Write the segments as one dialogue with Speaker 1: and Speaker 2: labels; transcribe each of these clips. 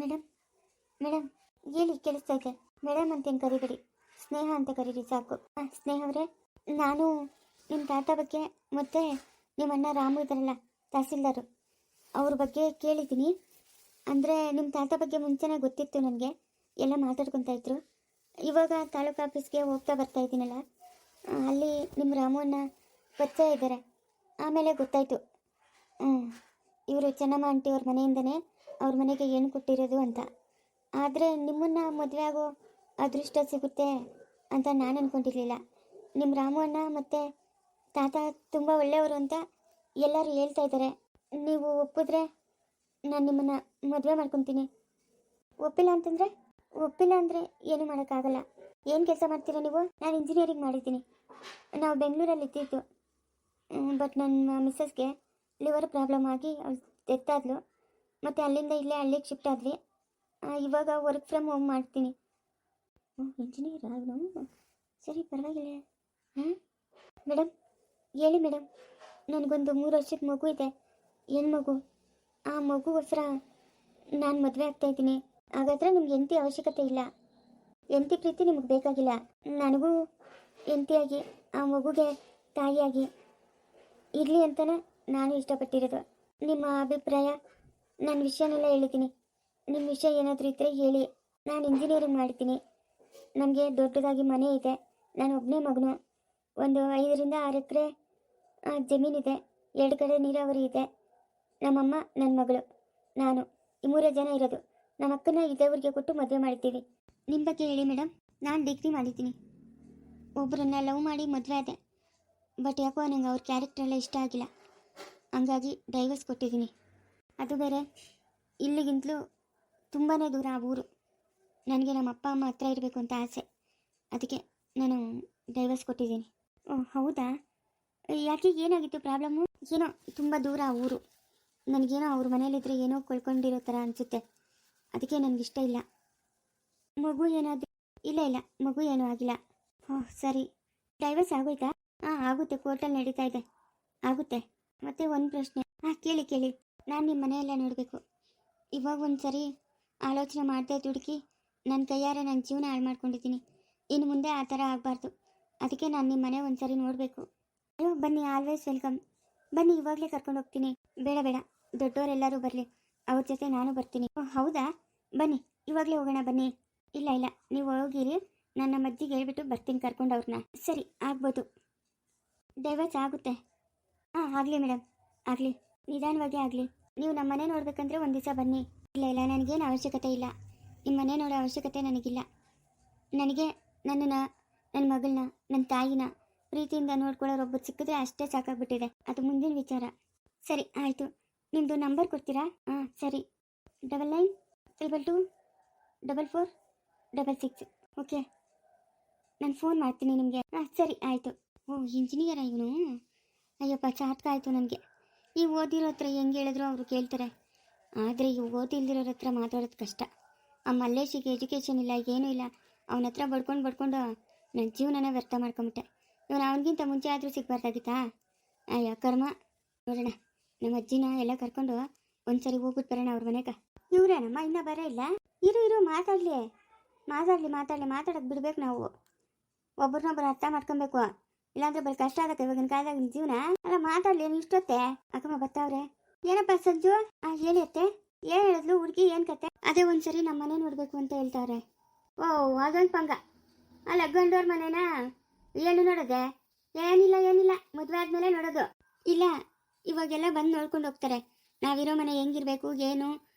Speaker 1: Madam madam ಹೇಳಿ, ಕೇಳಿಸ್ತಾ ಇದೆ. ಮೇಡಮ್ ಅಂತೇನು ಕರಿಬೇಡಿ, ಸ್ನೇಹ ಅಂತ ಕರೀರಿ ಸಾಕು. ಸ್ನೇಹ ಅವರೇ, ನಾನು ನಿಮ್ಮ ತಾತ ಬಗ್ಗೆ ಮತ್ತು ನಿಮ್ಮ ಅಣ್ಣ ರಾಮು ಇದ್ದಾರಲ್ಲ ತಹಸೀಲ್ದಾರು, ಅವ್ರ ಬಗ್ಗೆ ಕೇಳಿದ್ದೀನಿ. ಅಂದರೆ ನಿಮ್ಮ ತಾತ ಬಗ್ಗೆ ಮುಂಚೆನೇ ಗೊತ್ತಿತ್ತು ನನಗೆ, ಎಲ್ಲ ಮಾತಾಡ್ಕೊತಾ ಇದ್ರು. ಇವಾಗ ತಾಲೂಕು ಆಫೀಸ್ಗೆ ಹೋಗ್ತಾ ಬರ್ತಾ ಇದ್ದೀನಲ್ಲ, ಅಲ್ಲಿ ನಿಮ್ಮ ರಾಮಣ್ಣ ಪರಿಚಯ ಇದ್ದಾರೆ. ಆಮೇಲೆ ಗೊತ್ತಾಯಿತು ಇವರು ಚೆನ್ನಮ್ಮ ಆಂಟಿ ಅವ್ರ ಮನೆಯಿಂದನೇ ಅವ್ರ ಮನೆಗೆ ಏನು ಕೊಟ್ಟಿರೋದು ಅಂತ. ಆದರೆ ನಿಮ್ಮನ್ನು ಮದುವೆ ಆಗೋ ಅದೃಷ್ಟ ಸಿಗುತ್ತೆ ಅಂತ ನಾನು ಅಂದ್ಕೊಂಡಿರಲಿಲ್ಲ. ನಿಮ್ಮ ರಾಮು ಅಣ್ಣ ಮತ್ತು ತಾತ ತುಂಬ ಒಳ್ಳೆಯವರು ಅಂತ ಎಲ್ಲರೂ ಹೇಳ್ತಾ ಇದ್ದಾರೆ. ನೀವು ಒಪ್ಪಿದ್ರೆ ನಾನು ನಿಮ್ಮನ್ನು ಮದುವೆ ಮಾಡ್ಕೊತೀನಿ. ಒಪ್ಪಿಲ್ಲ ಅಂದರೆ ಏನೂ ಮಾಡೋಕ್ಕಾಗಲ್ಲ. ಏನು ಕೆಲಸ ಮಾಡ್ತೀರಾ ನೀವು? ನಾನು ಇಂಜಿನಿಯರಿಂಗ್ ಮಾಡಿದ್ದೀನಿ. ನಾವು ಬೆಂಗಳೂರಲ್ಲಿ ಇದ್ದಿದ್ದು, ಬಟ್ ನನ್ನ ಮಿಸ್ಸಸ್ಗೆ ಲಿವರ್ ಪ್ರಾಬ್ಲಮ್ ಆಗಿ ಅವಳು ಡೆತ್ ಆದಳು. ಮತ್ತು ಅಲ್ಲಿಂದ ಇಲ್ಲೇ ಹಳ್ಳಿಗೆ ಶಿಫ್ಟ್ ಆದ್ವಿ. ಇವಾಗ ವರ್ಕ್ ಫ್ರಮ್ ಹೋಮ್ ಮಾಡ್ತೀನಿ. ಇಂಜಿನಿಯರ್ ಅವನು? ಸರಿ, ಪರವಾಗಿಲ್ಲ. ಮೇಡಮ್ ಹೇಳಿ ಮೇಡಮ್, ನನಗೊಂದು 3 ವರ್ಷದ ಮಗು ಇದೆ, ಹೆಣ್ಮಗು. ಆ ಮಗುಗೋಸ್ಕರ ನಾನು ಮದುವೆ ಆಗ್ತಾಯಿದ್ದೀನಿ. ಹಾಗಾದರೆ ನಿಮ್ಗೆ ಹೆಂಡತಿ ಅವಶ್ಯಕತೆ ಇಲ್ಲ, ಹೆಂಡತಿ ಪ್ರೀತಿ ನಿಮಗೆ ಬೇಕಾಗಿಲ್ಲ. ನನಗೂ ಹೆಂಡತಿಯಾಗಿ ಆ ಮಗುಗೆ ತಾಯಿಯಾಗಿ ಇರಲಿ ಅಂತಲೇ ನಾನು ಇಷ್ಟಪಟ್ಟಿರೋದು. ನಿಮ್ಮ ಅಭಿಪ್ರಾಯ? ನನ್ನ ವಿಷಯನೆಲ್ಲ ಹೇಳಿದ್ದೀನಿ. ನಿಮ್ಮ ವಿಷಯ ಏನಾದರೂ ಇದ್ದರೆ ಹೇಳಿ. ನಾನು ಇಂಜಿನಿಯರಿಂಗ್ ಮಾಡ್ತೀನಿ. ನನಗೆ ದೊಡ್ಡದಾಗಿ ಮನೆ ಇದೆ. ನಾನು ಒಬ್ಬನೇ ಮಗನು. ಒಂದು 5ರಿಂದ 6 ಎಕರೆ ಜಮೀನಿದೆ. 2 ಕಡೆ ನೀರಾವರಿ ಇದೆ. ನಮ್ಮಮ್ಮ, ನನ್ನ ಮಗಳು, ನಾನು, ಈ 3 ಜನ ಇರೋದು. ನಮ್ಮ ಅಕ್ಕನ ಇದೇವ್ರಿಗೆ ಕೊಟ್ಟು ಮದುವೆ ಮಾಡ್ತೀವಿ. ನಿಮ್ಮ ಬಗ್ಗೆ ಹೇಳಿ ಮೇಡಮ್. ನಾನು ಡಿಗ್ರಿ ಮಾಡಿದ್ದೀನಿ. ಒಬ್ಬರನ್ನ ಲವ್ ಮಾಡಿ ಮದುವೆ ಆದೆ. ಬಟ್ ಯಾಕೋ ನನಗೆ ಅವ್ರ ಕ್ಯಾರೆಕ್ಟ್ರೆಲ್ಲ ಇಷ್ಟ ಆಗಿಲ್ಲ. ಹಂಗಾಗಿ ಡೈವರ್ಸ್ ಕೊಟ್ಟಿದ್ದೀನಿ. ಅದು ಬೇರೆ, ಇಲ್ಲಿಗಿಂತಲೂ ತುಂಬಾ ದೂರ ಆ ಊರು. ನನಗೆ ನಮ್ಮ ಅಪ್ಪ ಅಮ್ಮ ಹತ್ರ ಇರಬೇಕು ಅಂತ ಆಸೆ. ಅದಕ್ಕೆ ನಾನು ಡೈವರ್ಸ್ ಕೊಟ್ಟಿದ್ದೀನಿ. ಓಹ್ ಹೌದಾ? ಯಾಕೆ, ಏನಾಗಿತ್ತು ಪ್ರಾಬ್ಲಮ್ಮು? ಏನೋ ತುಂಬ ದೂರ ಆ ಊರು. ನನಗೇನೋ ಅವ್ರ ಮನೇಲಿದ್ದರೆ ಏನೋ ಕಳ್ಕೊಂಡಿರೋ ಥರ ಅನಿಸುತ್ತೆ. ಅದಕ್ಕೆ ನನಗಿಷ್ಟ ಇಲ್ಲ. ಮಗು ಏನಾದರೂ? ಇಲ್ಲ, ಮಗು ಏನೂ ಆಗಿಲ್ಲ. ಓಹ್ ಸರಿ. ಡೈವರ್ಸ್ ಆಗೋಯ್ತಾ? ಆಗುತ್ತೆ, ಕೋರ್ಟಲ್ಲಿ ನಡೀತಾ ಇದೆ. ಆಗುತ್ತೆ. ಮತ್ತೆ ಒಂದು ಪ್ರಶ್ನೆ. ಕೇಳಿ. ನಾನು ನಿಮ್ಮ ಮನೆಯೆಲ್ಲ ನೋಡಬೇಕು. ಇವಾಗ ಒಂದು ಸರಿ ಆಲೋಚನೆ ಮಾಡದೆ ದುಡುಕಿ ನನ್ನ ಕೈಯಾರೆ ನನ್ನ ಜೀವನ ಹಾಳು ಮಾಡ್ಕೊಂಡಿದ್ದೀನಿ. ಇನ್ನು ಮುಂದೆ ಆ ಥರ ಆಗಬಾರ್ದು. ಅದಕ್ಕೆ ನಾನು ನಿಮ್ಮ ಮನೆ ಒಂದು ಸರಿ ನೋಡಬೇಕು. ಅಯ್ಯೋ ಬನ್ನಿ, ಆಲ್ವೇಸ್ ವೆಲ್ಕಮ್. ಬನ್ನಿ, ಇವಾಗಲೇ ಕರ್ಕೊಂಡು ಹೋಗ್ತೀನಿ. ಬೇಡ, ದೊಡ್ಡವರೆಲ್ಲರೂ ಬರಲಿ, ಅವ್ರ ಜೊತೆ ನಾನು ಬರ್ತೀನಿ. ಓಹ್ ಹೌದಾ? ಬನ್ನಿ, ಇವಾಗಲೇ ಹೋಗೋಣ ಬನ್ನಿ. ಇಲ್ಲ, ನೀವು ಹೋಗಿರಿ. ನನ್ನ ಮಜ್ಜಿಗೆ ಹೇಳ್ಬಿಟ್ಟು ಬರ್ತೀನಿ ಕರ್ಕೊಂಡು ಅವ್ರನ್ನ. ಸರಿ, ಆಗ್ಬೋದು. ಡೈವರ್ಸ್ ಆಗುತ್ತೆ. ಆಗಲಿ ಮೇಡಮ್, ಆಗಲಿ, ನಿಧಾನವಾಗಿ ಆಗಲಿ. ನೀವು ನಮ್ಮ ಮನೆ ನೋಡಬೇಕಂದ್ರೆ ಒಂದು ದಿವಸ ಬನ್ನಿ. ಇಲ್ಲ, ನನಗೇನು ಅವಶ್ಯಕತೆ ಇಲ್ಲ. ನಿಮ್ಮ ಮನೆ ನೋಡೋ ಅವಶ್ಯಕತೆ ನನಗಿಲ್ಲ. ನನಗೆ ನನ್ನ ಮಗಳನ್ನ, ನನ್ನ ತಾಯಿನ ಪ್ರೀತಿಯಿಂದ ನೋಡ್ಕೊಳ್ಳೋರೊಬ್ಬರು ಸಿಕ್ಕಿದ್ರೆ ಅಷ್ಟೇ ಸಾಕಾಗ್ಬಿಟ್ಟಿದೆ. ಅದು ಮುಂದಿನ ವಿಚಾರ. ಸರಿ, ಆಯಿತು. ನಿಮ್ಮದು ನಂಬರ್ ಕೊಡ್ತೀರಾ? ಸರಿ. 99224466. ಓಕೆ, ನಾನು ಫೋನ್ ಮಾಡ್ತೀನಿ ನಿಮಗೆ. ಸರಿ, ಆಯಿತು. ಓಹ್ ಇಂಜಿನಿಯರ ಇವನು? ಅಯ್ಯಪ್ಪ, ಚಾಟ್ಕ ಆಯಿತು ನನಗೆ. ಈ ಓದಿರೋ ಹತ್ರ ಹೆಂಗೆ ಹೇಳಿದ್ರು ಅವರು ಕೇಳ್ತಾರೆ. ಆದರೆ ಈ ಓದಿಲ್ದಿರೋರ ಹತ್ರ ಮಾತಾಡೋದು ಕಷ್ಟ. ಆ ಮಲ್ಲೇಶಿಗೆ ಎಜುಕೇಷನ್ ಇಲ್ಲ, ಏನೂ ಇಲ್ಲ. ಅವನ ಹತ್ರ ಬಡ್ಕೊಂಡು ನನ್ನ ಜೀವನನೇ ವ್ಯರ್ಥ ಮಾಡ್ಕೊಂಬಿಟ್ಟೆ. ಇವನು ಅವನಿಗಿಂತ ಮುಂಚೆ ಆದರೂ ಸಿಗಬಾರ್ದಾಗಿತ್ತಾ? ಅಯ್ಯೋ ಕರ್ಮ. ನೋಡೋಣ, ನಮ್ಮ ಅಜ್ಜಿನ ಎಲ್ಲ ಕರ್ಕೊಂಡು ಒಂದ್ಸರಿ ಹೋಗ್ಬಿಟ್ಟು ಬರೋಣ ಅವ್ರ ಮನೆಗೆ. ಇವರೇನಮ್ಮ ಇನ್ನೂ ಬರೋ ಇಲ್ಲ? ಇರು, ಮಾತಾಡೋಕ್ಕೆ ಬಿಡ್ಬೇಕು ನಾವು. ಒಬ್ಬರನ್ನೊಬ್ಬರು ಅರ್ಥ ಮಾಡ್ಕೊಬೇಕು. ಇಲ್ಲಾಂದ್ರೆ ಬರೀ ಕಷ್ಟ ಆಗತ್ತೆ ಇವಾಗಿನ ಕಾಲದಾಗ ಜೀವನ. ಅಲ್ಲ, ಮಾತಾಡಲಿ. ಏನು ಇಷ್ಟೊತ್ತೆ? ಅಕ್ಕಮ್ಮ ಬರ್ತಾವ್ರೆ. ಏನಪ್ಪ ಸಂಜು? ಹೇಳಿ ಅತ್ತೆ. ಏನು ಹೇಳಿದ್ಲು ಹುಡುಗಿ? ಏನು ಕತೆ? ಅದೇ ಒಂದ್ಸರಿ ನಮ್ಮ ಮನೆ ನೋಡಬೇಕು ಅಂತ ಹೇಳ್ತಾವ್ರೆ. ಓಹ್ ಅದೊಂದು ಪಂಗ. ಅಲ್ಲ, ಗಂಡೋರ್ ಮನೆನಾ? ಏನು ನೋಡೋದೆ? ಏನಿಲ್ಲ, ಮದುವೆ ಆದ್ಮೇಲೆ ನೋಡೋದು. ಇಲ್ಲ, ಇವಾಗೆಲ್ಲ ಬಂದು ನೋಡ್ಕೊಂಡು ಹೋಗ್ತಾರೆ. ನಾವಿರೋ ಮನೆ ಹೆಂಗಿರ್ಬೇಕು ಏನು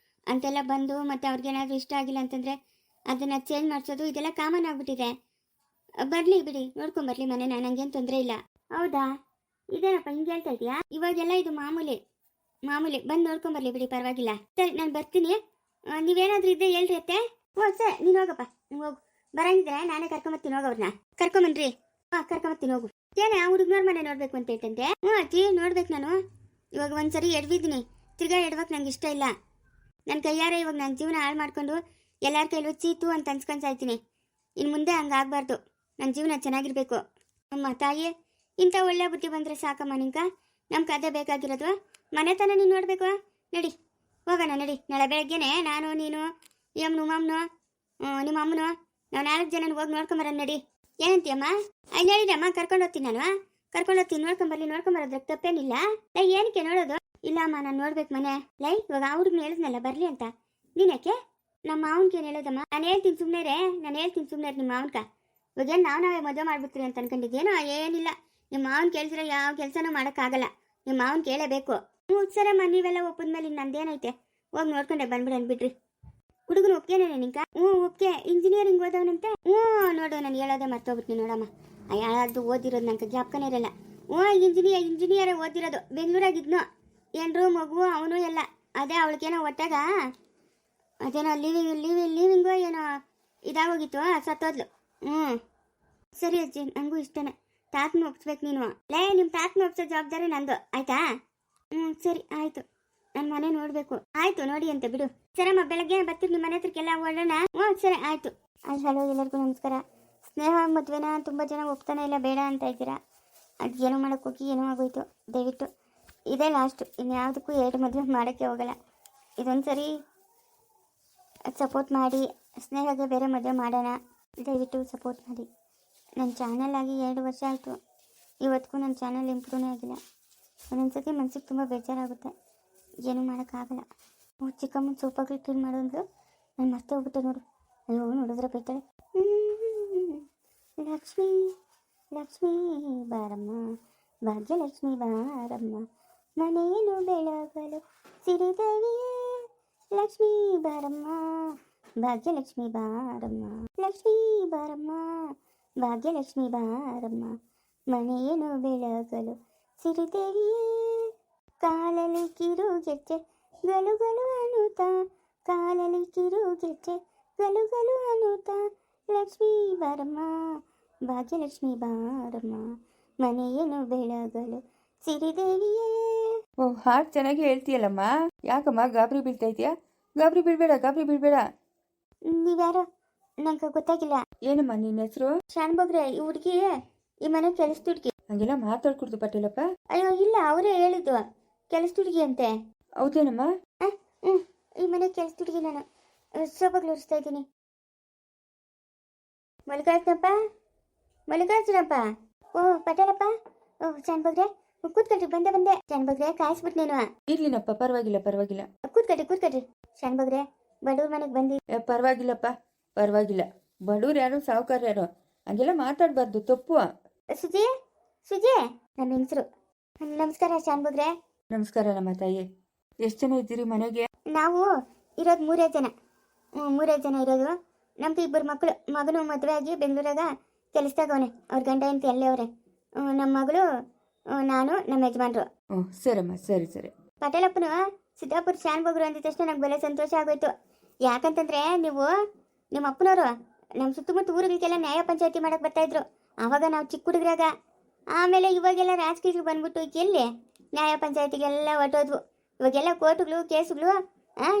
Speaker 1: ಅಂತೆಲ್ಲ ಬಂದು, ಮತ್ತೆ ಅವ್ರಿಗೇನಾದರೂ ಇಷ್ಟ ಆಗಿಲ್ಲ ಅಂತಂದರೆ ಅದನ್ನು ಚೇಂಜ್ ಮಾಡಿಸೋದು, ಇದೆಲ್ಲ ಕಾಮನ್ ಆಗಿಬಿಟ್ಟಿದೆ. ಬರಲಿ ಬಿಡಿ, ನೋಡ್ಕೊಂಬರ್ಲಿ ಮನೆನ, ನನಗೇನು ತೊಂದರೆ ಇಲ್ಲ. ಹೌದಾ? ಇದೇನಪ್ಪ ಹಿಂಗೆ ಹೇಳ್ತಾ ಇದೆಯಾ? ಇವಾಗೆಲ್ಲ ಇದು ಮಾಮೂಲಿ. ಬಂದು ನೋಡ್ಕೊಂಬರ್ಲಿ ಬಿಡಿ, ಪರವಾಗಿಲ್ಲ. ಸರಿ, ನಾನು ಬರ್ತೀನಿ. ನೀವೇನಾದರೂ ಇದ್ದರೆ ಹೇಳ್ರಿ ಅತ್ತೆ. ಸರಿ, ನೀನು ಹೋಗಪ್ಪ, ಹೋಗು. ಬರಂಗಿದ್ರೆ ನಾನೇ ಕರ್ಕೊಂಬರ್ತೀನಿ. ಹೋಗೋವ್ರನ್ನ ಕರ್ಕೊಂಬನ್ರಿ. ಕರ್ಕೊಂಬರ್ತೀನಿ, ಹೋಗು. ಏನೇ ಆ ಹುಡುಗನವ್ರ ಮನೆ ನೋಡ್ಬೇಕು ಅಂತ ಹೇಳ್ತಂತೆ? ಅಜ್ಜಿ, ನೋಡ್ಬೇಕು ನಾನು. ಇವಾಗ ಒಂದ್ಸರಿ ಎಡ್ವಿದ್ದೀನಿ, ತಿರ್ಗಾ ಎಡ್ವಕ್ಕೆ ನಂಗೆ ಇಷ್ಟ ಇಲ್ಲ. ನನ್ನ ಕೈಯಾರೆ ಇವಾಗ ನನ್ನ ಜೀವನ ಹಾಳು ಮಾಡ್ಕೊಂಡು ಎಲ್ಲರ ಕೈಲೂ ಚೀತು ಅಂತ ಅನ್ಸ್ಕೊಂಡ್ಸಾಯ್ತೀನಿ. ಇನ್ನು ಮುಂದೆ ಹಂಗಾಗಬಾರ್ದು. ನನ್ನ ಜೀವನ ಚೆನ್ನಾಗಿರ್ಬೇಕು. ಅಮ್ಮ ತಾಯಿ, ಇಂಥ ಒಳ್ಳೆ ಬುದ್ಧಿ ಬಂದರೆ ಸಾಕಮ್ಮ ನಿಂಕ. ನಮ್ಗೆ ಅದೇ ಬೇಕಾಗಿರೋದು. ಮನೆ ತಾನೇ ನೀನು ನೋಡಬೇಕು. ನಡಿ, ಹೋಗೋಣ ನಡಿ. ನಾಳೆ ಬೆಳಗ್ಗೆನೆ ನಾನು ನೀನು ಯಮ್ನು ಮಾಮ್ನು ನಿಮ್ಮ ಅಮ್ಮನು ನಾವು 4 ಜನ ಹೋಗಿ ನೋಡ್ಕೊಂಬರ ನಡಿ. ಏನಂತೀಯಮ್ಮ? ಅಲ್ಲಿ ಹೇಳಿದಮ್ಮ ಕರ್ಕೊಂಡು ಹೋಗ್ತೀನಿ ನಾನು, ಕರ್ಕೊಂಡು ಹೋಗ್ತೀನಿ, ನೋಡ್ಕೊಂಬರೋದ್ರ ತಪ್ಪೇನಿಲ್ಲ. ಲೈ ಏನಕ್ಕೆ ನೋಡೋದು? ಇಲ್ಲ ಅಮ್ಮ ನಾನು ನೋಡ್ಬೇಕು ಮನೆ. ಲೈ ಇವಾಗ ಅವ್ರಿಗೆ ಹೇಳಿದ್ನಲ್ಲ ಬರ್ಲಿ ಅಂತ, ನೀನ್ ಯಾಕೆ ನಮ್ಮ ಮಾವನ್ಗೆ ಏನು ಹೇಳೋದಮ್ಮ? ನಾನು ಹೇಳ್ತೀನಿ ಸುಮ್ಮನೆ ನಿಮ್ಮ ಮಾವನ್ಕ. ಇವಾಗೇನು ನಾವೇ ಮದುವೆ ಮಾಡ್ಬಿಡ್ತೀರಿ ಅಂತ ಅನ್ಕೊಂಡಿದ್ದೇನೋ? ಏನಿಲ್ಲ, ನಿಮ್ಮ ಮಾವನ್ ಕೇಳಿದ್ರೆ ಯಾವ ಕೆಲಸನೂ ಮಾಡೋಕ್ಕಾಗಲ್ಲ, ನಿಮ್ಮ ಮಾವನ್ ಕೇಳಬೇಕು. ಸರಮ್ಮ ನೀವೆಲ್ಲ ಒಪ್ಪದ್ಮೇಲೆ ನಂದೇನೈತೆ, ಹೋಗಿ ನೋಡ್ಕೊಂಡೆ ಬಂದ್ಬಿಡೋಣ ಬಿಡ್ರಿ. ಹುಡುಗನ ಒಪ್ಕೇನೇನೆ ನಿಂಕ? ಒಪ್ಕೆ, ಇಂಜಿನಿಯರಿಂಗ್ ಓದವನಂತೆ. ನೋಡು ನಾನು ಹೇಳೋದೇ ಮರ್ತೋಗ್ಬಿಟ್ನಿ ನೋಡಮ್ಮ. ಯಾರಾದ್ರು ಓದಿರೋದು ನಂಗೆ ಜ್ಞಾಪಕನೇ ಇರಲ್ಲ. ಇಂಜಿನಿಯರೇ ಓದಿರೋದು, ಬೆಂಗಳೂರಾಗಿದ್ನು, ಏನ್ರು ಮಗು ಅವನು ಎಲ್ಲ. ಅದೇ ಅವಳಿಗೇನೋ ಒಟ್ಟಾಗ ಅದೇನೋ ಲೀವಿಂಗು ಏನೋ ಇದಾಗೋಗಿತ್ತು, ಸತ್ತೋದ್ಲು. ಸರಿ ಅಜ್ಜಿ, ನನಗೂ ಇಷ್ಟನೇ. ತಾತನ ಒಪ್ಸ್ಬೇಕು ನೀನು. ನಿಮ್ಮ ತಾತನ ಒಪ್ಸೋ ಜವಾಬ್ದಾರಿ ನಂದು, ಆಯ್ತಾ? ಸರಿ ಆಯ್ತು, ನನ್ನ ಮನೆ ನೋಡಬೇಕು. ಆಯ್ತು ನೋಡಿ ಅಂತ ಬಿಡು. ಸರಮ್ಮ ಬೆಳಗ್ಗೆ ಬರ್ತೀರಿ ನಿಮ್ಮ ಮನೆ ಹತ್ರಕ್ಕೆಲ್ಲ ಓಡೋಣ. ಸರಿ ಆಯ್ತು. ಹಲೋ ಎಲ್ಲರಿಗೂ ನಮಸ್ಕಾರ. ಸ್ನೇಹ ಮದುವೆನ ತುಂಬ ಜನ ಒಪ್ತಾನೆ ಇಲ್ಲ, ಬೇಡ ಅಂತ ಇದ್ದೀರಾ. ಅದು ಏನೋ ಮಾಡೋಕ್ಕೋಗಿ ಏನೋ ಆಗೋಯ್ತು. ದಯವಿಟ್ಟು ಇದೇ ಲಾಸ್ಟು, ಇನ್ಯಾವುದಕ್ಕೂ 2 ಮದುವೆ ಮಾಡೋಕ್ಕೆ ಹೋಗಲ್ಲ. ಇದೊಂದು ಸರಿ ಸಪೋರ್ಟ್ ಮಾಡಿ, ಸ್ನೇಹಗೆ ಬೇರೆ ಮದುವೆ ಮಾಡೋಣ. ದಯವಿಟ್ಟು ಸಪೋರ್ಟ್ ಮಾಡಿ. ನನ್ನ ಚಾನಲ್ ಆಗಿ 2 ವರ್ಷ ಆಯಿತು, ಇವತ್ತಿಗೂ ನನ್ನ ಚಾನಲ್ ಇಂಪ್ರೂವ್ನೇ ಆಗಿಲ್ಲ. ಒಂದೊಂದ್ಸತಿ ಮನಸ್ಸಿಗೆ ತುಂಬ ಬೇಜಾರಾಗುತ್ತೆ, ಏನೂ ಮಾಡೋಕ್ಕಾಗಲ್ಲ. ಚಿಕ್ಕಮ್ಮನ ಸೂಪಾಗಿ ಕ್ಲೀನ್ ಮಾಡೋದು ನಾನು ಮರ್ತೇ ಹೋಗ್ಬಿಟ್ಟೆ ನೋಡು. ಅಯ್ಯೋ ನೋಡಿದ್ರೆ ಬೈತಾಳೆ. ಲಕ್ಷ್ಮೀ ಲಕ್ಷ್ಮೀ ಬಾರಮ್ಮ, ಭಾಗ್ಯಲಕ್ಷ್ಮೀ ಬಾರಮ್ಮ, ಮನೆಯನ್ನು ಬೆಳಗಲು ಸಿರಿದೇವಿಯೇ ಲಕ್ಷ್ಮೀ ಬಾರಮ್ಮ, ಭಾಗ್ಯಲಕ್ಷ್ಮೀ ಬಾರಮ್ಮ, ಲಕ್ಷ್ಮೀ ಬಾರಮ್ಮ, ಭಾಗ್ಯಲಕ್ಷ್ಮೀ ಬಾರಮ್ಮ, ಮನೆಯನ್ನು ಬೆಳಗಲು ಸಿರಿದೇವಿಯೇ. ಕಾಲಲ್ಲಿ ಕಿರು ಗೆಜ್ಜೆ ಗಲು ಗಲು ಅನ್ನುತ್ತಾ, ಕಾಲಲ್ಲಿ ಕಿರು ಗೆಜ್ಜೆ ಗಲು ಗಲು ಅನ್ನುತ್ತಾ, ಲಕ್ಷ್ಮೀ ಬಾರಮ್ಮ, ಭಾಗ್ಯಲಕ್ಷ್ಮೀ ಬಾರಮ್ಮ, ಮನೆಯನ್ನು ಬೆಳಗಲು ಸಿರಿದೇವಿಯೇ.
Speaker 2: ಹಾಡು ಚೆನ್ನಾಗಿ ಹೇಳ್ತೀಯಲ್ಲಮ್ಮ. ಯಾಕಮ್ಮ ಗಾಬರಿ ಬೀಳ್ತಾ ಇದೆಯಾ? ಗಾಬರಿ ಬೀಳ್ಬೇಡ.
Speaker 1: ನೀವ್ಯಾರೋ ನಂಗೆ ಗೊತ್ತಾಗಿಲ್ಲ.
Speaker 2: ಏನಮ್ಮ ನಿನ್ನ ಹೆಸರು?
Speaker 1: ಶಾನ್ಭೋಗ್ರೆ, ಈ ಹುಡುಗಿ ಈ ಮನೆ ಕೆಲಸದ ಹುಡುಗಿ.
Speaker 2: ಹಂಗೆಲ್ಲ ಮಾತಾಡ್ಕೊಡ್ತು ಪಟೇಲಪ್ಪ.
Speaker 1: ಅಯ್ಯೋ ಇಲ್ಲ, ಅವರೇ ಹೇಳಿದ್ದು ಕೆಲಸದ ಹುಡುಗಿ ಅಂತೆ.
Speaker 2: ಹೌದೇನಮ್ಮ?
Speaker 1: ಈ ಮನೆ ಕೆಲಸದ ಹುಡುಗಿ ನಾನು. ಸೋಪಾಗ್ಲು ಉರಿಸ್ತಾ ಇದ್ದೀನಿ. ಮಲ್ಲಿಕಾರ್ಜುನಪ್ಪ. ಪಟೇಲಪ್ಪ. ಶಾನ್ಭೋಗ್ರೆ ಕೂತ್ಕೊಳ್ರಿ, ಬಂದೆ. ಶಾನ್ಭೋಗ್ರೆ ಕಾಯಿಸ್ಬಿಟ್ಟು ನೀನು.
Speaker 2: ಇರ್ಲಿನಪ್ಪ, ಪರವಾಗಿಲ್ಲ.
Speaker 1: ಕೂತ್ಕೊಳ್ರಿ. ಶಾನ್ಭೋಗ್ರೆ ಬಡವ್ರ ಮನೆಗೆ ಬಂದಿ.
Speaker 2: ಪರವಾಗಿಲ್ಲ. ಬಡವ್ರು ಯಾರು, ಸಾವುಕಾರ ಯಾರು, ಹಂಗೆಲ್ಲ ಮಾತಾಡಬಾರ್ದು, ತಪ್ಪು.
Speaker 1: ಸುಜಿ ನಮ್ಮ ಹೆಂಗಸರು. ನಮಸ್ಕಾರ ಶಾನ್ಭೋಗ್ರೆ.
Speaker 2: ನಮಸ್ಕಾರ ನಮ್ಮ ತಾಯಿ. ಎಷ್ಟು ಜನ ಇದ್ದೀರಿ ಮನೆಗೆ?
Speaker 1: ನಾವು ಇರೋದು 3 ಜನ. 3 ಜನ ಇರೋದು. ನಮ್ದು 2 ಮಗನು ಮದುವೆ ಆಗಿ ಬೆಂಗಳೂರಾಗ ಕೆಲಸದಾಗವನೆ, ಅವ್ರ ಗಂಡ ಹೆಂಡತಿ ಅಲ್ಲೇ ಅವರೇ. ನಮ್ಮ ಮಗಳು, ನಾನು, ನಮ್ಮ ಯಜಮಾನ್ರು.
Speaker 2: ಸರಮ್ಮ, ಸರಿ.
Speaker 1: ಪಟೇಲಪ್ಪನು ಸಿದ್ದಾಪುರ ಶಾನ್ಭೋಗ್ರು ಅಂದಿದ ತಕ್ಷಣ ನಂಗೆ ಬೆಲೆ ಸಂತೋಷ ಆಗೋಯ್ತು. ಯಾಕಂತಂದ್ರೆ ನೀವು ನಿಮ್ಮ ಅಪ್ಪನವರು ನಮ್ಮ ಸುತ್ತಮುತ್ತ ಊರುಗಳಿಗೆಲ್ಲ ನ್ಯಾಯ ಪಂಚಾಯತಿ ಮಾಡಕ್ಕೆ ಬರ್ತಾಯಿದ್ರು. ಆವಾಗ ನಾವು ಚಿಕ್ಕ ಹುಡುಗರಾಗ. ಆಮೇಲೆ ಇವಾಗೆಲ್ಲ ರಾಜಕೀಯಗಳು ಬಂದ್ಬಿಟ್ಟು ಎಲ್ಲಿ ನ್ಯಾಯ ಪಂಚಾಯತಿಗೆಲ್ಲ ಹೊಟ್ಟೋದ್ವು. ಇವಾಗೆಲ್ಲ ಕೋರ್ಟ್ಗಳು ಕೇಸುಗಳು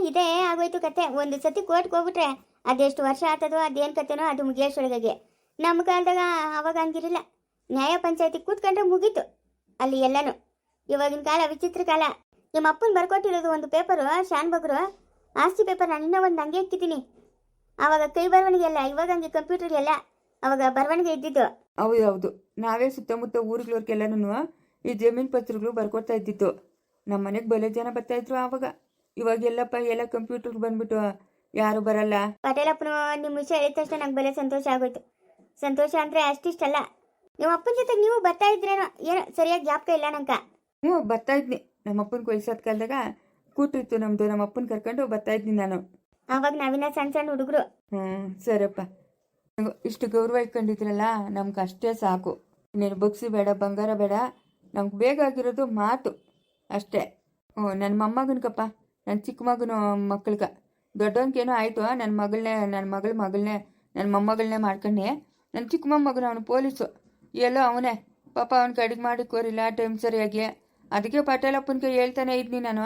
Speaker 1: ಇದೇ ಆಗೋಯ್ತು ಕತೆ. ಒಂದು ಸತಿ ಕೋರ್ಟ್ಗೆ ಹೋಗ್ಬಿಟ್ರೆ ಅದೆಷ್ಟು ವರ್ಷ ಆಗ್ತದೋ, ಅದೇನು ಕತೆನೋ ಅದು ಮುಗಿಯೋಷ್ಟೊಳಗೆ. ನಮ್ಮ ಕಾಲದಾಗ ಅವಾಗ ಹಂಗಿರಲಿಲ್ಲ. ನ್ಯಾಯ ಪಂಚಾಯತಿ ಕೂತ್ಕೊಂಡ್ರೆ ಮುಗೀತು ಅಲ್ಲಿ ಎಲ್ಲನೂ. ಇವಾಗಿನ ಕಾಲ ವಿಚಿತ್ರ ಕಾಲ. ನಿಮ್ಮ ಅಪ್ಪನ ಬರ್ಕೊಟ್ಟಿರೋದು ಒಂದು ಪೇಪರು, ಶಾನ್ಭೋಗ್ರು ಆಸ್ತಿ ಪೇಪರ್. ನಾನು ಇನ್ನೂ ಒಂದು ಹಂಗೆ ಇಕ್ಕಿದ್ದೀನಿ. ಆವಾಗ ಕೈ ಬರವಣಿಗೆ ಎಲ್ಲ, ಇವಾಗ ಹಂಗೆ ಕಂಪ್ಯೂಟರ್ ಎಲ್ಲ, ಅವಾಗ ಬರವಣಿಗೆ ಇದ್ದಿದ್ದು.
Speaker 2: ಹೌದು, ನಾವೇ ಸುತ್ತಮುತ್ತ ಊರುಗಳವ್ರಿಗೆಲ್ಲನೂ ಈ ಜಮೀನು ಪತ್ರಗಳು ಬರ್ಕೊಡ್ತಾ ಇದ್ದಿತ್ತು. ನಮ್ಮ ಮನೆಗೆ ಬಲೆ ಜನ ಬರ್ತಾ ಇದ್ರು ಆವಾಗ. ಇವಾಗೆಲ್ಲಪ್ಪ ಎಲ್ಲ ಕಂಪ್ಯೂಟರ್ ಬಂದ್ಬಿಟ್ಟು ಯಾರು ಬರಲ್ಲ.
Speaker 1: ಪಟೇಲಪ್ಪನು ನಿಮ್ಮ ವಿಷಯ ಹೇಳಿದ ತಕ್ಷಣ ನಂಗೆ ಬಲೆ ಸಂತೋಷ ಆಗೋಯ್ತು. ಸಂತೋಷ ಅಷ್ಟಿಷ್ಟಲ್ಲ, ನಿಮ್ಮ ಅಪ್ಪನ ಜೊತೆಗೆ ನೀವು ಬರ್ತಾ ಇದ್ರೇನೋ, ಏನೋ ಸರಿಯಾಗಿ ಜ್ಞಾಪಕ ಇಲ್ಲ ನಂಗೆ.
Speaker 2: ಬರ್ತಾ ಇದ್ನಿ. ನಮ್ಮ ಅಪ್ಪನ ವಯಸ್ಸಾದ ಕಾಲದಾಗ ಕೂಟಿತ್ತು ನಮ್ದು, ನಮ್ಮ ಅಪ್ಪನ ಕರ್ಕೊಂಡು ಬರ್ತಾ ಇದ್ನಿ ನಾನು.
Speaker 1: ಆವಾಗ ನಾವಿನ್ನ ಸಣ್ಣ ಹುಡುಗರು.
Speaker 2: ಸರಪ್ಪ, ಇಷ್ಟು ಗೌರವ ಇಟ್ಕೊಂಡಿದ್ರಲ್ಲ, ನಮ್ಗೆ ಅಷ್ಟೇ ಸಾಕು. ಇನ್ನೇನು ಬಗ್ಸಿ ಬೇಡ, ಬಂಗಾರ ಬೇಡ, ನಮ್ಗೆ ಬೇಕಾಗಿರೋದು ಮಾತು ಅಷ್ಟೇ. ನನ್ನ ಮೊಮ್ಮಗನ್ಕಪ್ಪ, ನನ್ನ ಚಿಕ್ಕ ಮಗನ ಮಕ್ಕಳ್ಗ ದೊಡ್ಡವನ್ಗೇನೋ ಆಯಿತು, ನನ್ನ ಮೊಮ್ಮಗಳನ್ನೇ ಮಾಡ್ಕೊಂಡೆ. ನನ್ನ ಚಿಕ್ಕ ಮೊಮ್ಮಗನ ಅವನು ಪೊಲೀಸು, ಎಲ್ಲೋ ಅವನೇ ಪಾಪ. ಅವ್ನಿಗೆ ಅಡಿಗೆ ಮಾಡಿ ಕೋರಿಲ್ಲ ಟೈಮ್ ಸರಿಯಾಗಿ. ಅದಕ್ಕೆ ಪಟೇಲಪ್ಪನಿಗೆ ಹೇಳ್ತಾನೆ ಇದ್ನಿ ನಾನು.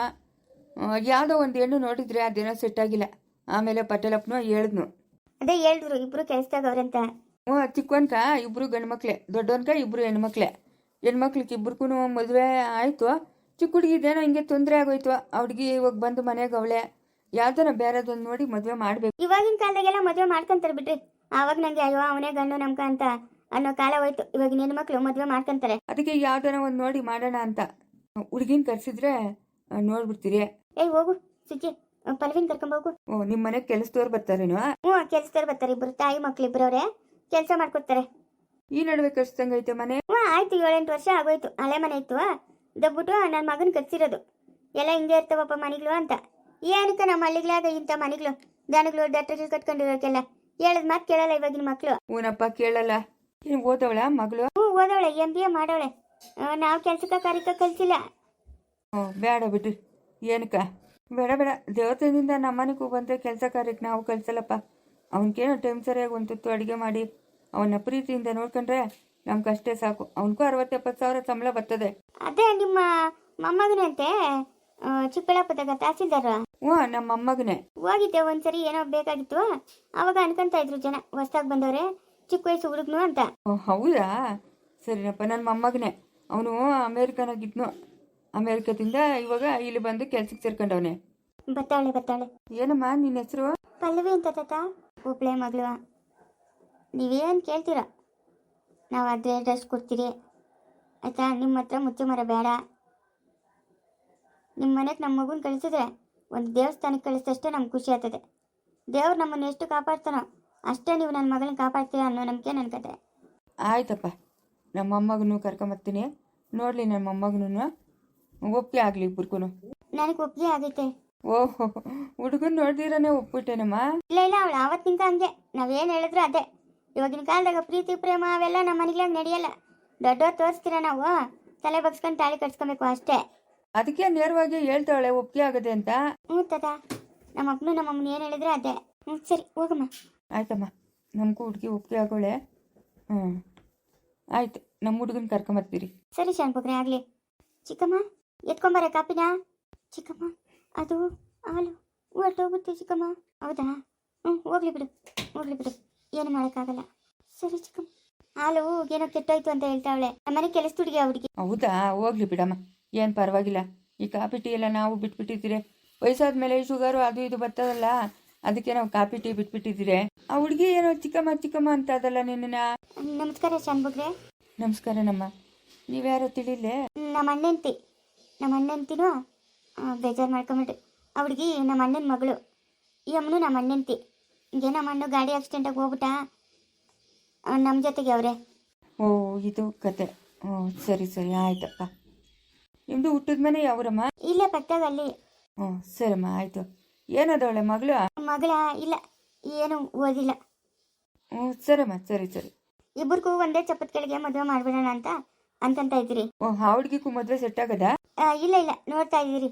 Speaker 2: ಯಾವುದೋ ಒಂದು ಹೆಣ್ಣು ನೋಡಿದ್ರೆ ಅದೇನೋ ಸೆಟ್ ಆಗಿಲ್ಲ. ಆಮೇಲೆ ಪಟೇಲಪ್ಪನು ಹೇಳಿದ್ನು.
Speaker 1: ಅದೇ ಹೇಳಿದ್ರು, ಇಬ್ರು ಕೆಲಸದಾಗವ್ರಂತ.
Speaker 2: ಚಿಕ್ಕವನ್ಕ 2 ಗಂಡು ಮಕ್ಳೆ, ದೊಡ್ಡವನ್ಕ 2 ಹೆಣ್ಮಕ್ಳೆ. ಹೆಣ್ಮಕ್ಳಿಗೆ 2 ಮದುವೆ ಆಯಿತು. ಚಿಕ್ಕ ಹುಡುಗಿದೇನೋ ಹಿಂಗೆ ತೊಂದರೆ ಆಗೋಯ್ತು. ಆ ಹುಡುಗಿ ಇವಾಗ ಬಂದು ಮನೆಗೆ ಅವಳೆ. ಯಾವ್ದನ ಬೇರೆದೊಂದು ನೋಡಿ ಮದುವೆ ಮಾಡಬೇಕು.
Speaker 1: ಇವಾಗಿನ ಕಾಲದಾಗೆಲ್ಲ ಮದುವೆ ಮಾಡ್ಕೊಂತಾರೆ ಬಿಡ್ರಿ. ಆವಾಗ ನಂಗೆ ಅಯ್ಯೋ ಅವನೇ ಗಂಡು ನಮ್ಕ ಅಂತ ಅನ್ನೋ ಕಾಲ ಹೋಯ್ತು. ಇವಾಗ ಹೆಣ್ಣು ಮಕ್ಳು ಮದುವೆ ಮಾಡ್ಕೊಂತಾರೆ.
Speaker 2: ಅದಕ್ಕೆ ಯಾವ್ದನ ಒಂದು ನೋಡಿ ಮಾಡೋಣ ಅಂತ. ಹುಡುಗಿನ ಕರ್ಸಿದ್ರೆ ನೋಡ್ಬಿಡ್ತೀರಿ.
Speaker 1: ಏಯ್ ಹೋಗು ಸುಜಿ, ಪಲ್ವಿನ್ ಕರ್ಕೊಂಬೋಗು.
Speaker 2: ಓ, ನಿಮ್ಮ ಮನೆಗೆ ಕೆಲಸದವ್ರು ಬರ್ತಾರೇನು?
Speaker 1: ಹ್ಞೂ, ಕೆಲ್ಸದವ್ರು ಬರ್ತಾರೆ. ಇಬ್ಬರು ತಾಯಿ ಮಕ್ಳು ಇಬ್ಬರವ್ರೆ ಕೆಲಸ ಮಾಡ್ಕೊಡ್ತಾರೆ.
Speaker 2: ಈ ನಡುವೆ ಕರ್ಸ್ದಂಗೈತೆ ಮನೆ?
Speaker 1: ಹ್ಞೂ ಆಯ್ತು, 7-8 ವರ್ಷ ಆಗೋಯ್ತು. ಹಳೆ ಮನೆ ಇತ್ತು, ದಬ್ಬಿಟ್ಟು ನನ್ನ ಮಗನ ಕಟ್ಸಿರೋದು. ಎಲ್ಲ ಹಿಂಗೆ ಇರ್ತಾವಪ್ಪ ಮನೆಗಳು ಅಂತ. ಏನಕ್ಕೆ ನಮ್ಮ ಹಳ್ಳಿಗಳಾಗ ಇಂಥ ಮನೆಗಳು, ದನಗಳು ಡಟ್ಟಗಳು ಕಟ್ಕೊಂಡಿರೋಕ್ಕೆಲ್ಲ ಹೇಳದ್ ಮಾತು ಕೇಳಲ್ಲ ಇವಾಗಿನ ಮಕ್ಕಳು.
Speaker 2: ಊನಪ್ಪ ಕೇಳಲ್ಲ. ಏನು ಓದವಳ ಮಗಳು?
Speaker 1: ಹ್ಞೂ ಓದವಳೆ, MBA ಮಾಡವಳೆ. ನಾವು ಕೆಲ್ಸಕ್ಕೆ ಕಾರ್ಯಕ್ಕೆ ಕಲ್ಸಿಲ್ಲ.
Speaker 2: ಹ್ಞೂ, ಬೇಡ ಬಿಡ್ರಿ. ಏನಕ್ಕ? ಬೇಡ ಬೇಡ, ದೇವತೆಯಿಂದ ನಮ್ಮ ಮನೆಗೂ ಬಂದರೆ ಕೆಲಸ ಕಾರ್ಯಕ್ಕೆ ನಾವು ಕಲ್ಸಲ್ಲಪ್ಪ. ಅವನಿಗೇನೋ ಟೈಮ್ ಸರಿಯಾಗಿ ಒಂದು ತುತ್ತು ಅಡುಗೆ ಮಾಡಿ ಅವನ ಪ್ರೀತಿಯಿಂದ ನೋಡ್ಕೊಂಡ್ರೆ ನಮ್ಗಷ್ಟೇ ಸಾಕು. ಅವನಿಗೂ 60-70 ಸಾವಿರ ಸಂಬಳ ಬರ್ತದೆ.
Speaker 1: ಅದೇ ನಿಮ್ಮ ಮೊಮ್ಮಗನೇ ಅಂತೆ, ಚಿಕ್ಕಬಳ್ಳಾಪುರದಾಗ ತಹಸೀಲ್ದಾರ.
Speaker 2: ಹ್ಞೂ, ನಮ್ಮ ಮೊಮ್ಮಗನೇ.
Speaker 1: ಹೋಗಿದ್ದೆ ಒಂದ್ಸರಿ, ಏನೋ ಬೇಕಾಗಿತ್ತು. ಅವಾಗ ಅನ್ಕೊಂತ ಇದ್ರು ಜನ, ಹೊಸ್ದಾಗಿ ಬಂದವ್ರೆ, ಚಿಕ್ಕ ವಯಸ್ಸು ಹುಡುಗನು ಅಂತ.
Speaker 2: ಓ ಹೌದಾ, ಸರಿನಪ್ಪ. ನನ್ನ ಮೊಮ್ಮಗನೇ. ಅವನು ಅಮೇರಿಕನಾಗಿದ್ನು. ಅಮೇರಿಕದಿಂದ ಇವಾಗ ಇಲ್ಲಿ ಬಂದು ಕೆಲ್ಸಕ್ಕೆ ಸೇರ್ಕೊಂಡವನೆ.
Speaker 1: ಬತ್ತಾಳೆ.
Speaker 2: ಏನಮ್ಮ ನಿನ್ನ ಹೆಸರು?
Speaker 1: ಪಲ್ಲವಿ ಅಂತ ತಾತ. ಒಬ್ಳೆ ಮಗಳು. ನೀವೇನು ಕೇಳ್ತೀರ ನಾವು ಅದೇ ಡ್ರೆಸ್ ಕೊಡ್ತೀರಿ ಆಯ್ತಾ. ನಿಮ್ಮ ಹತ್ರ ಮುಚ್ಚು ಮರ ಬೇಡ. ನಿಮ್ಮ ಮನೆಗೆ ನಮ್ಮ ಮಗುನ ಕಳಿಸಿದ್ರೆ ಒಂದು ದೇವಸ್ಥಾನಕ್ಕೆ ಕಳಿಸಿದಷ್ಟೇ ನಮ್ಗೆ ಖುಷಿ ಆಗ್ತದೆ. ದೇವ್ರು ನಮ್ಮನ್ನು ಎಷ್ಟು ಕಾಪಾಡ್ತಾನೋ ಅಷ್ಟೇ ನೀವು ನನ್ನ ಮಗಳನ್ನ ಕಾಪಾಡ್ತೀರ ಅನ್ನೋ ನಂಬಿಕೆ ನನ್ನ ಕತೆ.
Speaker 2: ಆಯ್ತಪ್ಪ, ನಮ್ಮ ಮೊಮ್ಮಗನು ಕರ್ಕೊಂಬರ್ತೀನಿ. ನೋಡಲಿ ನನ್ನ ಮೊಮ್ಮಗನೂ ಒಪ್ಪಿಗೆ ಆಗಲಿ ಇಬ್ಬರಿಗೂ.
Speaker 1: ನನಗೆ ಒಪ್ಪಿಗೆ ಆಗೈತೆ.
Speaker 2: ಓಹೋ, ಹುಡುಗನ್ ನೋಡ್ದಿರನೇ ಒಪ್ಪಿಟ್ಟೇನಮ್ಮ?
Speaker 1: ಇಲ್ಲ ಅವಳು ಆವತ್ತಿಂಕ ಹಂಗೆ. ನಾವೇನು ಹೇಳಿದ್ರು ಅದೇ. ಇವಾಗಿನ ಕಾಲದಾಗ ಪ್ರೀತಿ ಪ್ರೇಮ ಅವೆಲ್ಲ ನಮ್ಮ ಮನೆಗ್ಲಾಗ ನಡೆಯಲ್ಲ. ದೊಡ್ಡವ್ರು ತೋರಿಸ್ತೀರ, ನಾವು ತಲೆ ಬಗ್ಸ್ಕೊಂಡು ತಾಳಿ ಕಟ್ಸ್ಕೊಬೇಕು ಅಷ್ಟೇ.
Speaker 2: ಅದಕ್ಕೆ ನೇರವಾಗಿ ಹೇಳ್ತಾಳೆ ಒಪ್ಪಿಗೆ ಆಗದೆ ಅಂತ.
Speaker 1: ಹ್ಞೂ ತಾತ, ನಮ್ಮ ಅಪ್ಪನು ನಮ್ಮ ಅಮ್ಮನ ಏನು ಹೇಳಿದ್ರೆ ಅದೇ. ಹ್ಞೂ ಸರಿ ಹೋಗಮ್ಮ.
Speaker 2: ಆಯ್ತಮ್ಮ, ನಮಗೂ ಹುಡುಗಿ ಒಪ್ಪಿಗೆ ಆಗೋಳೆ. ಹ್ಞೂ ಆಯ್ತು, ನಮ್ಮ ಹುಡುಗನ ಕರ್ಕೊಂಬರ್ತೀರಿ.
Speaker 1: ಸರಿ ಶಾನ್ಪುಕ್ರೆ ಆಗಲಿ. ಚಿಕ್ಕಮ್ಮ ಎತ್ಕೊಂಬರ ಕಾಪಿನ. ಚಿಕ್ಕಮ್ಮ ಅದು ಹಾಲು ಹೊರಟೋಗುತ್ತೆ ಚಿಕ್ಕಮ್ಮ. ಹೌದಾ? ಹ್ಞೂ ಹೋಗ್ಲಿ ಬಿಡು, ಏನು ಮಾಡೋಕ್ಕಾಗಲ್ಲ. ಸರಿ ಚಿಕ್ಕಮ್ಮ. ಹಾಲು ಏನೋ ಕೆಟ್ಟೋಯ್ತು ಅಂತ ಹೇಳ್ತಾವಳೆ. ನಮ್ಮನೆ ಕೆಲಸ ಹುಡುಗಿ ಆ ಹುಡುಗಿ.
Speaker 2: ಹೌದಾ, ಹೋಗ್ಲಿ ಬಿಡಮ್ಮ, ಏನು ಪರವಾಗಿಲ್ಲ. ಈ ಕಾಫಿ ಟೀ ಎಲ್ಲ ನಾವು ಬಿಟ್ಬಿಟ್ಟಿದ್ದೀರಿ. ವಯಸ್ಸಾದ ಮೇಲೆ ಶುಗರು ಅದು ಇದು ಬರ್ತದಲ್ಲ, ಅದಕ್ಕೆ ನಾವು ಕಾಫಿ ಟೀ ಬಿಟ್ಬಿಟ್ಟಿದ್ದೀರಿ. ಆ ಹುಡುಗಿ ಏನೋ ಚಿಕ್ಕಮ್ಮ ಅಂತ ಅದಲ್ಲ ನಿನ್ನ.
Speaker 1: ನಮಸ್ಕಾರ ಶಾನ್ಪುಕ್ರೆ.
Speaker 2: ನಮಸ್ಕಾರ ನಮ್ಮ. ನೀವ್ಯಾರೋ ತಿಳಿಲೇ?
Speaker 1: ನಮ್ಮ ಅಣ್ಣಂತಿನೂ ಬೇಜಾರು ಮಾಡ್ಕೊಂಬಿಟ್ರಿ. ಆ ಹುಡುಗಿ ನಮ್ಮ ಅಣ್ಣನ ಮಗಳು. ಈ ಅಮ್ಮನು ನಮ್ಮ ಅಣ್ಣಂತಿ. ಹಿಂಗೆ ನಮ್ಮ ಅಣ್ಣ ಗಾಡಿ ಆಕ್ಸಿಡೆಂಟಾಗಿ ಹೋಗ್ಬಿಟ್ಟ, ನಮ್ಮ ಜೊತೆಗೆ ಅವರೇ.
Speaker 2: ಓ, ಇದು ಕತೆ. ಹ್ಞೂ ಸರಿ ಆಯ್ತಪ್ಪ. ನಿಮ್ಮದು ಹುಟ್ಟಿದ ಮನೆ ಯಾವೂರಮ್ಮ?
Speaker 1: ಇಲ್ಲೇ ಪಕ್ಕದಾಗ ಅಲ್ಲಿ.
Speaker 2: ಹ್ಞೂ ಸರಿಮ್ಮ, ಆಯಿತು. ಏನದವಳೆ ಮಗಳು?
Speaker 1: ಮಗಳ ಇಲ್ಲ, ಏನು ಓದಿಲ್ಲ.
Speaker 2: ಹ್ಞೂ ಸರಿಮ್ಮ, ಸರಿ.
Speaker 1: ಇಬ್ಬರಿಗೂ ಒಂದೇ ಚಪ್ಪತ್ ಕೆಳಗೆ ಮದುವೆ ಮಾಡ್ಬಿಡೋಣ ಅಂತಂತ ಇದ್ದೀರಿ.
Speaker 2: ಓ, ಆ ಹುಡುಗಿಗೂ ಮದುವೆ ಸೆಟ್ ಆಗದ?
Speaker 1: ಇಲ್ಲ ನೋಡ್ತಾ ಇದ್ದೀರಿ.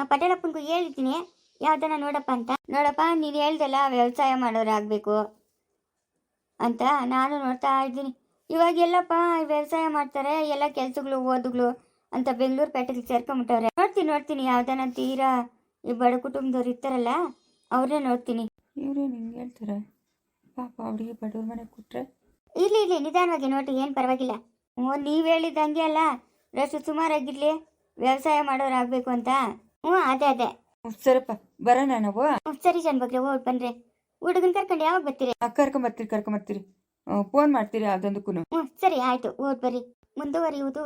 Speaker 1: ಪಟೇಲಪ್ಪನಿಗೂ ಹೇಳಿದ್ದೀನಿ ಯಾವ್ದನ ನೋಡಪ್ಪ ಅಂತ. ನೋಡಪ್ಪ, ನೀನು ಹೇಳ್ದಲ್ಲ ವ್ಯವಸಾಯ ಮಾಡೋರು ಆಗಬೇಕು ಅಂತ, ನಾನು ನೋಡ್ತಾ ಇದ್ದೀನಿ. ಇವಾಗ ಎಲ್ಲಪ್ಪ ವ್ಯವಸಾಯ ಮಾಡ್ತಾರೆ, ಎಲ್ಲ ಕೆಲಸಗಳು ಓದುಗಳು ಅಂತ ಬೆಂಗಳೂರು ಪೇಟೆಗೆ ಸೇರ್ಕೊಂಬಿಟ್ಟವ್ರೆ. ನೋಡ್ತೀನಿ ಯಾವ್ದನ ತೀರಾ ಈ ಬಡ ಕುಟುಂಬದವ್ರು ಇರ್ತಾರಲ್ಲ ಅವ್ರನ್ನೇ ನೋಡ್ತೀನಿ.
Speaker 2: ಇವರೇ ನಿಂಗೆ ಹೇಳ್ತಾರೆ ಪಾಪ ಹುಡುಗಿ ಬಡವ್ರ ಮನೆಗೆ ಕೊಟ್ರೆ.
Speaker 1: ಇರ್ಲಿ ನಿಧಾನವಾಗಿ ನೋಡಿ, ಏನು ಪರವಾಗಿಲ್ಲ. ನೀವು ಹೇಳಿದಂಗೆ ಅಲ್ಲ, ರಷ್ಟು ಸುಮಾರಾಗಿರ್ಲಿ, ವ್ಯವಸಾಯ ಮಾಡೋರು ಆಗಬೇಕು ಅಂತ. ಹ್ಞೂ ಅದೇ.
Speaker 2: ಸರಪ್ಪ, ಬರೋಣ ನಾವು.
Speaker 1: ಸರಿ ಶಾನ್ಭಕ್ರೆ, ಹೋಗಿ ಬನ್ರಿ. ಹುಡುಗನ ಕರ್ಕೊಂಡು ಯಾವಾಗ ಬರ್ತೀರಿ?
Speaker 2: ಕರ್ಕೊಂಬರ್ತೀರಿ. ಫೋನ್ ಮಾಡ್ತೀರಿ ಅದೊಂದಕ್ಕೂ.
Speaker 1: ಸರಿ ಆಯ್ತು, ಓದ್ ಬರ್ರಿ. ಮುಂದುವರಿಯುವುದು